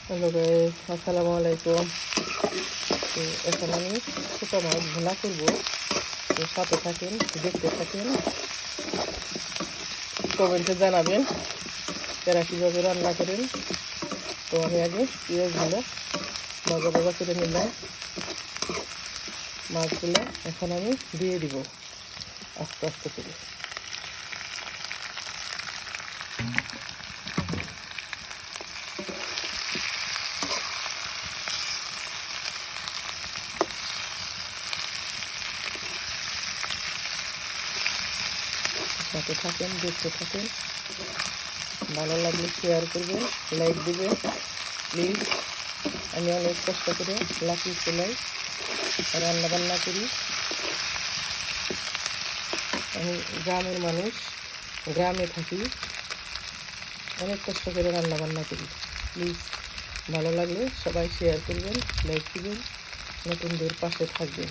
Hello guys, আসসালামু আলাইকুম। তো এখন আমি ছোটো মাছ ভুনা করবো। তো সাথে থাকেন, দেখতে থাকেন, কমেন্টে জানাবেন এরা কীভাবে রান্না করেন। তো আমি আগে পেঁয়াজগুলো ভাজা ভাজা করে নিলাম। মাছগুলো এখন আমি দিয়ে দিব আস্তে আস্তে করে। সাথে থাকেন, দেখতে থাকেন। ভালো লাগলে শেয়ার করবেন, লাইক দিবেন প্লিজ। আমি অনেক কষ্ট করে লাকি চুলাই রান্না বান্না করি। আমি গ্রামের মানুষ, গ্রামে থাকি, অনেক কষ্ট করে রান্না বান্না করি। প্লিজ ভালো লাগলে সবাই শেয়ার করবেন, লাইক দিবেন, নতুনদের পাশে থাকবেন।